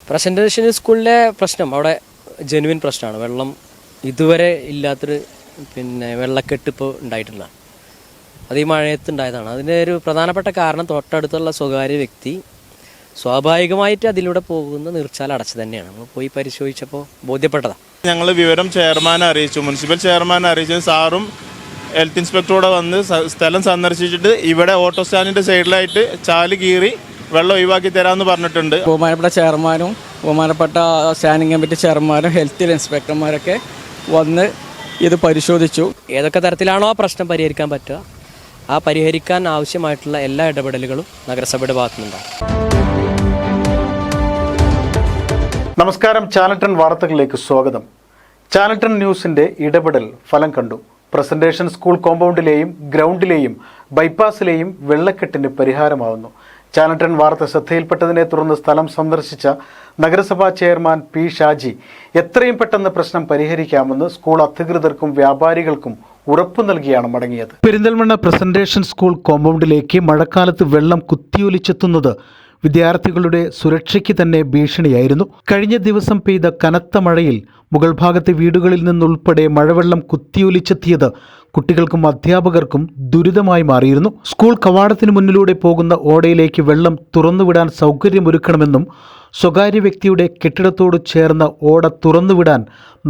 Presentation സ്കൂളിലെ പ്രശ്നം അവിടെ ജെനുവിൻ പ്രശ്നമാണ്. വെള്ളം ഇതുവരെ ഇല്ലാത്തൊരു വെള്ളക്കെട്ട് ഇപ്പോൾ ഉണ്ടായിട്ടില്ല. അത് ഈ മഴയത്ത് ഉണ്ടായതാണ്. അതിൻ്റെ ഒരു പ്രധാനപ്പെട്ട കാരണം തൊട്ടടുത്തുള്ള സ്വകാര്യ വ്യക്തി സ്വാഭാവികമായിട്ട് അതിലൂടെ പോകുന്ന നീർച്ചാൽ അടച്ചു തന്നെയാണ്. നമ്മൾ പോയി പരിശോധിച്ചപ്പോൾ ബോധ്യപ്പെട്ടതാണ്. ഞങ്ങൾ വിവരം ചെയർമാനെ അറിയിച്ചു, മുനിസിപ്പൽ ചെയർമാനെ അറിയിച്ചു. സാറും ഹെൽത്ത് ഇൻസ്പെക്ടറോടെ വന്ന് സ്ഥലം സന്ദർശിച്ചിട്ട് ഇവിടെ ഓട്ടോ സ്റ്റാൻഡിൻ്റെ സൈഡിലായിട്ട് ചാല് കീറി വെള്ളം ഒഴിവാക്കി തരാമെന്ന് പറഞ്ഞിട്ടുണ്ട്. ബഹുമാനപ്പെട്ട ചെയർമാനും ബഹുമാനപ്പെട്ട സ്റ്റാൻഡിംഗ് കമ്മിറ്റി ചെയർമാനും ഹെൽത്ത് ഇൻസ്പെക്ടർമാരൊക്കെ വന്ന് ഇത് പരിശോധിച്ചു. ഏതൊക്കെ തരത്തിലാണോ ആ പ്രശ്നം പരിഹരിക്കാൻ പറ്റുക, ആ പരിഹരിക്കാൻ ആവശ്യമായിട്ടുള്ള എല്ലാ ഇടപെടലുകളും നഗരസഭയുടെ ഭാഗത്തുനിന്നുണ്ടാകും. നമസ്കാരം, ചാനൽ 10 വാർത്തകളിലേക്ക് സ്വാഗതം. ചാനൽ 10 ന്യൂസിന്റെ ഇടപെടൽ ഫലം കണ്ടു. പ്രസന്റേഷൻ സ്കൂൾ കോമ്പൗണ്ടിലെയും ഗ്രൗണ്ടിലെയും ബൈപ്പാസിലെയും വെള്ളക്കെട്ടിന് പരിഹാരമാവുന്നു. ചാനൽ 10 വാർത്ത ശ്രദ്ധയിൽപ്പെട്ടതിനെ തുടർന്ന് സ്ഥലം സന്ദർശിച്ച നഗരസഭാ ചെയർമാൻ പി ഷാജി എത്രയും പെട്ടെന്ന് പ്രശ്നം പരിഹരിക്കാമെന്ന് സ്കൂൾ അധികൃതർക്കും വ്യാപാരികൾക്കും ഉറപ്പു നൽകിയാണ് മടങ്ങിയത്. പെരിന്തൽമണ്ണ പ്രസന്റേഷൻ സ്കൂൾ കോമ്പൗണ്ടിലേക്ക് മഴക്കാലത്ത് വെള്ളം കുത്തിയൊലിച്ചെത്തുന്നത് വിദ്യാർത്ഥികളുടെ സുരക്ഷയ്ക്ക് തന്നെ ഭീഷണിയായിരുന്നു. കഴിഞ്ഞ ദിവസം പെയ്ത കനത്ത മഴയിൽ മുകൾ ഭാഗത്തെ വീടുകളിൽ നിന്നുൾപ്പെടെ മഴവെള്ളം കുത്തിയൊലിച്ചെത്തിയത് കുട്ടികൾക്കും അധ്യാപകർക്കും ദുരിതമായി മാറിയിരുന്നു. സ്കൂൾ കവാടത്തിന് മുന്നിലൂടെ പോകുന്ന ഓടയിലേക്ക് വെള്ളം തുറന്നുവിടാൻ സൗകര്യമൊരുക്കണമെന്നും സ്വകാര്യ വ്യക്തിയുടെ കെട്ടിടത്തോട് ചേർന്ന ഓട തുറന്നുവിടാൻ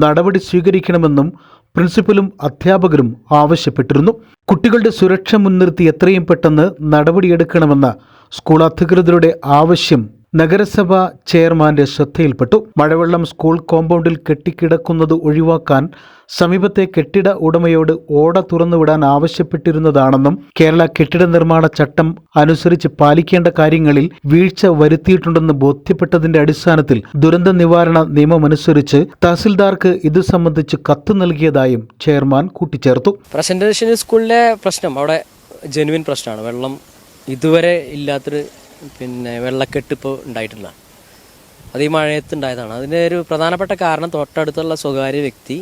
നടപടി സ്വീകരിക്കണമെന്നും പ്രിൻസിപ്പലും അധ്യാപകരും ആവശ്യപ്പെട്ടിരുന്നു. കുട്ടികളുടെ സുരക്ഷ മുൻനിർത്തി എത്രയും പെട്ടെന്ന് നടപടിയെടുക്കണമെന്ന സ്കൂൾ അധികൃതരുടെ ആവശ്യം നഗരസഭാ ചെയർമാന്റെ ശ്രദ്ധയിൽപ്പെട്ടു. മഴവെള്ളം സ്കൂൾ കോമ്പൗണ്ടിൽ കെട്ടിക്കിടക്കുന്നത് ഒഴിവാക്കാൻ സമീപത്തെ കെട്ടിട ഉടമയോട് ഓട തുറന്നുവിടാൻ ആവശ്യപ്പെട്ടിരുന്നതാണെന്നും കേരള കെട്ടിട നിർമ്മാണ ചട്ടം അനുസരിച്ച് പാലിക്കേണ്ട കാര്യങ്ങളിൽ വീഴ്ച വരുത്തിയിട്ടുണ്ടെന്ന് ബോധ്യപ്പെട്ടതിന്റെ അടിസ്ഥാനത്തിൽ ദുരന്ത നിവാരണ നിയമമനുസരിച്ച് തഹസിൽദാർക്ക് ഇത് സംബന്ധിച്ച് കത്ത് നൽകിയതായും ചെയർമാൻ കൂട്ടിച്ചേർത്തു. പ്രസന്റേഷൻ സ്കൂളിലെ പ്രശ്നം അവിടെ ജെനുവിൻ പ്രശ്നമാണ്. വെള്ളം ഇതുവരെ ഇല്ലാത്തൊരു വെള്ളക്കെട്ട് ഇപ്പോൾ ഉണ്ടായിട്ടില്ല. അത് ഈ മഴയത്ത് ഉണ്ടായതാണ്. അതിൻ്റെ ഒരു പ്രധാനപ്പെട്ട കാരണം തൊട്ടടുത്തുള്ള സ്വകാര്യ വ്യക്തി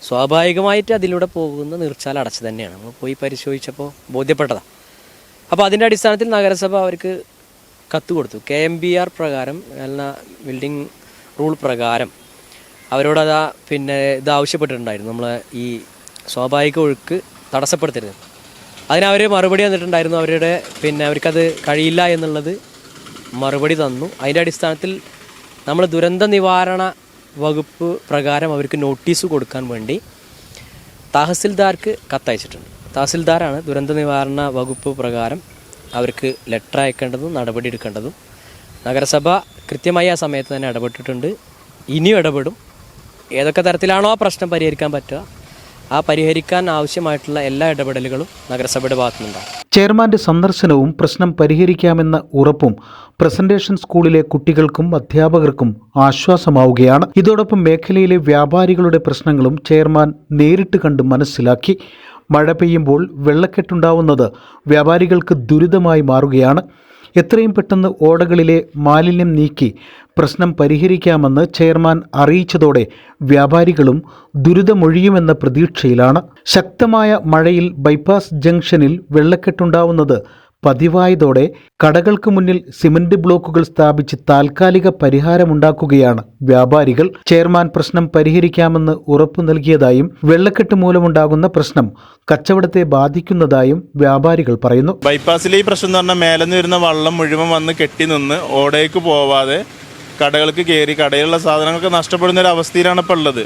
സ്വാഭാവികമായിട്ട് അതിലൂടെ പോകുന്ന നീർച്ചാൽ അടച്ചു തന്നെയാണ്. നമ്മൾ പോയി പരിശോധിച്ചപ്പോൾ ബോധ്യപ്പെട്ടതാണ്. അപ്പോൾ അതിൻ്റെ അടിസ്ഥാനത്തിൽ നഗരസഭ അവർക്ക് കത്ത് കൊടുത്തു. KMBR പ്രകാരം അല്ല, ബിൽഡിംഗ് റൂൾ പ്രകാരം അവരോട് ഇത് ആവശ്യപ്പെട്ടിട്ടുണ്ടായിരുന്നു. നമ്മൾ ഈ സ്വാഭാവിക ഒഴുക്ക് തടസ്സപ്പെടുത്തരുത്. അതിനവർ മറുപടി തന്നിട്ടുണ്ടായിരുന്നു. അവർക്കത് കഴിയില്ല എന്നുള്ളത് മറുപടി തന്നു. അതിൻ്റെ അടിസ്ഥാനത്തിൽ നമ്മൾ ദുരന്ത നിവാരണ വകുപ്പ് പ്രകാരം അവർക്ക് നോട്ടീസ് കൊടുക്കാൻ വേണ്ടി തഹസിൽദാർക്ക് കത്തയച്ചിട്ടുണ്ട്. തഹസിൽദാരാണ് ദുരന്ത നിവാരണ വകുപ്പ് പ്രകാരം അവർക്ക് ലെറ്റർ അയക്കേണ്ടതും നടപടി എടുക്കേണ്ടതും. നഗരസഭ കൃത്യമായി ആ സമയത്ത് തന്നെ ഇടപെട്ടിട്ടുണ്ട്. ഇനിയും ഇടപെടും. ഏതൊക്കെ തരത്തിലാണോ ആ പ്രശ്നം പരിഹരിക്കാൻ പറ്റുക, ആ പരിഹരിക്കാൻ ആവശ്യമായിട്ടുള്ള എല്ലാ ഇടപെടലുകളും നഗരസഭയുടെ ഭാഗത്തുനിന്നുണ്ടാകും. ചെയർമാന്റെ സന്ദർശനവും പ്രശ്നം പരിഹരിക്കാമെന്ന ഉറപ്പും പ്രസന്റേഷൻ സ്കൂളിലെ കുട്ടികൾക്കും അധ്യാപകർക്കും ആശ്വാസമാവുകയാണ്. ഇതോടൊപ്പം മേഖലയിലെ വ്യാപാരികളുടെ പ്രശ്നങ്ങളും ചെയർമാൻ നേരിട്ട് കണ്ട് മനസ്സിലാക്കി. മഴ പെയ്യുമ്പോൾ വെള്ളക്കെട്ടുണ്ടാവുന്നത് വ്യാപാരികൾക്ക് ദുരിതമായി മാറുകയാണ്. എത്രയും പെട്ടെന്ന് ഓടകളിലെ മാലിന്യം നീക്കി പ്രശ്നം പരിഹരിക്കാമെന്ന് ചെയർമാൻ അറിയിച്ചതോടെ വ്യാപാരികളും ദുരിതമൊഴിയുമെന്ന പ്രതീക്ഷയിലാണ്. ശക്തമായ മഴയിൽ ബൈപ്പാസ് ജംഗ്ഷനിൽ വെള്ളക്കെട്ടുണ്ടാവുന്നത് പതിവായതോടെ കടകൾക്ക് മുന്നിൽ സിമന്റ് ബ്ലോക്കുകൾ സ്ഥാപിച്ച് താൽക്കാലിക പരിഹാരമുണ്ടാക്കുകയാണ് വ്യാപാരികൾ. ചെയർമാൻ പ്രശ്നം പരിഹരിക്കാമെന്ന് ഉറപ്പു നൽകിയതായും വെള്ളക്കെട്ട് മൂലമുണ്ടാകുന്ന പ്രശ്നം കച്ചവടത്തെ ബാധിക്കുന്നതായും വ്യാപാരികൾ പറയുന്നു. ബൈപ്പാസിലെ ഈ പ്രശ്നം എന്ന് പറഞ്ഞാൽ മേലെന്ന് വരുന്ന വെള്ളം മുഴുവൻ വന്ന് കെട്ടി നിന്ന് ഓടയ്ക്ക് പോവാതെ കടകൾക്ക് കയറി കടയിലുള്ള സാധനങ്ങൾക്ക് നഷ്ടപ്പെടുന്ന ഒരു അവസ്ഥയിലാണ് ഇപ്പോൾ ഉള്ളത്.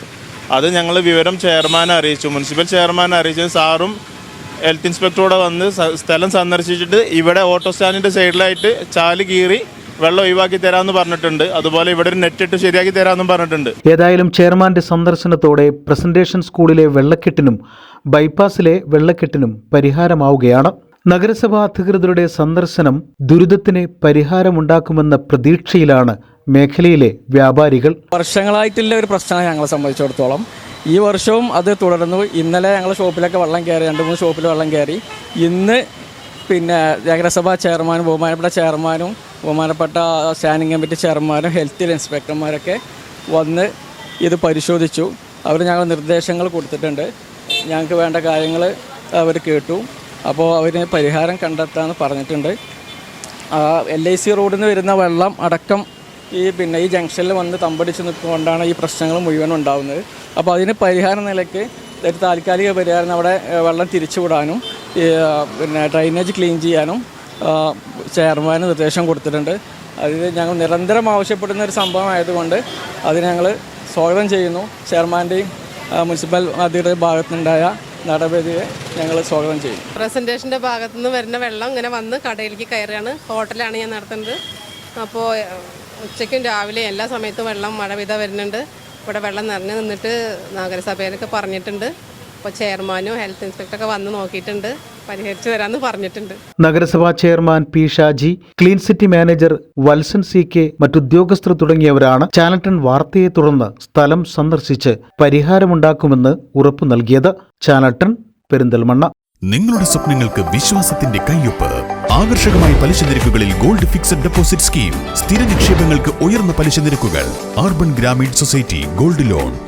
അത് ഞങ്ങൾ വിവരം ചെയർമാനെ അറിയിച്ചു, മുനിസിപ്പൽ ചെയർമാനെ അറിയിച്ചു. സാറും ഹെൽത്ത് ഇൻസ്പെക്ടറോടെ വന്ന് സ്ഥലം സന്ദർശിച്ചിട്ട് ഇവിടെ ഓട്ടോ സ്റ്റാൻഡിൻ്റെ സൈഡിലായിട്ട് ചാല് കീറി വെള്ളം ഒഴിവാക്കി തരാമെന്ന് പറഞ്ഞിട്ടുണ്ട്. അതുപോലെ ഇവിടെ ഒരു നെറ്റ് ഇട്ട് ശരിയാക്കി തരാമെന്നും പറഞ്ഞിട്ടുണ്ട്. ഏതായാലും ചെയർമാന്റെ സന്ദർശനത്തോടെ പ്രസന്റേഷൻ സ്കൂളിലെ വെള്ളക്കെട്ടിനും ബൈപ്പാസിലെ വെള്ളക്കെട്ടിനും പരിഹാരമാവുകയാണ്. നഗരസഭാ അധികൃതരുടെ സന്ദർശനം ദുരിതത്തിന് പരിഹാരമുണ്ടാക്കുമെന്ന പ്രതീക്ഷയിലാണ് മേഖലയിലെ വ്യാപാരികൾ. വർഷങ്ങളായിട്ടുള്ള ഒരു പ്രശ്നമാണ് ഞങ്ങളെ സംബന്ധിച്ചിടത്തോളം. ഈ വർഷവും അത് തുടർന്നു. ഇന്നലെ ഞങ്ങൾ ഷോപ്പിലൊക്കെ വെള്ളം കയറി, 2-3 ഷോപ്പിൽ വെള്ളം കയറി. ഇന്ന് നഗരസഭാ ചെയർമാനും ബഹുമാനപ്പെട്ട ചെയർമാനും ബഹുമാനപ്പെട്ട സ്റ്റാൻഡിംഗ് കമ്മിറ്റി ചെയർമാനും ഹെൽത്ത് ഇൻസ്പെക്ടർമാരൊക്കെ വന്ന് ഇത് പരിശോധിച്ചു. അവർ ഞങ്ങൾ നിർദ്ദേശങ്ങൾ കൊടുത്തിട്ടുണ്ട്. ഞങ്ങൾക്ക് വേണ്ട കാര്യങ്ങൾ അവർ കേട്ടു. അപ്പോൾ അവർ പരിഹാരം കണ്ടെത്താമെന്ന് പറഞ്ഞിട്ടുണ്ട്. LIC റോഡിൽ നിന്ന് വരുന്ന വെള്ളം അടക്കം ഈ ജംഗ്ഷനിൽ വന്ന് തമ്പടിച്ച് നിൽക്കൊണ്ടാണ് ഈ പ്രശ്നങ്ങൾ മുഴുവൻ ഉണ്ടാകുന്നത്. അപ്പോൾ അതിന് പരിഹാര നിലയ്ക്ക് ഒരു താൽക്കാലിക പരിഹാരം അവിടെ വെള്ളം തിരിച്ചുവിടാനും ഡ്രൈനേജ് ക്ലീൻ ചെയ്യാനും ചെയർമാന് നിർദ്ദേശം കൊടുത്തിട്ടുണ്ട്. അതിൽ ഞങ്ങൾ നിരന്തരം ആവശ്യപ്പെടുന്ന ഒരു സംഭവമായതുകൊണ്ട് അത് ഞങ്ങൾ സ്വാഗതം ചെയ്യുന്നു. ചെയർമാൻ്റെയും മുനിസിപ്പൽ അധികൃതരുടെ ഭാഗത്തുനിന്നുണ്ടായ നടപടിയെ ഞങ്ങൾ സ്വാഗതം ചെയ്യും. പ്രസൻറ്റേഷൻ്റെ ഭാഗത്തു നിന്ന് വരുന്ന വെള്ളം ഇങ്ങനെ വന്ന് കടയിലേക്ക് കയറുകയാണ്. ഹോട്ടലാണ് ഞാൻ നടത്തുന്നത്. അപ്പോൾ ഉച്ചയ്ക്കും രാവിലെ എല്ലാ സമയത്തും വെള്ളം മഴ പെയ്താൽ വരുന്നുണ്ട്. ഇവിടെ വെള്ളം നിറഞ്ഞു നിന്നിട്ട് നഗരസഭയിലൊക്കെ പറഞ്ഞിട്ടുണ്ട്. അപ്പോൾ ചെയർമാനും ഹെൽത്ത് ഇൻസ്പെക്ടറൊക്കെ വന്ന് നോക്കിയിട്ടുണ്ട്, പരിഹരിച്ചു തരാമെന്ന് പറഞ്ഞിട്ടുണ്ട്. നഗരസഭാ chairman P Shaji, clean city manager Valsan CK, മറ്റുദ്യോഗസ്ഥർ തുടങ്ങിയവരാണ് ചാനൽ 10 വാർത്തയെ തുടർന്ന് സ്ഥലം സന്ദർശിച്ച് പരിഹാരമുണ്ടാക്കുമെന്ന് ഉറപ്പു നൽകിയത്. ചാനൽ 10 പെരിന്തൽമണ്ണ. നിങ്ങളുടെ സ്വപ്നങ്ങൾക്ക് വിശ്വാസത്തിന്റെ കയ്യൊപ്പ്. ആകർഷകമായ പലിശ നിരക്കുകളിൽ ഗോൾഡ് ഫിക്സഡ് ഡെപ്പോസിറ്റ് സ്കീം. സ്ഥിര നിക്ഷേപങ്ങൾക്ക് ഉയർന്ന പലിശ നിരക്കുകൾ. Urban Grameen society gold loan.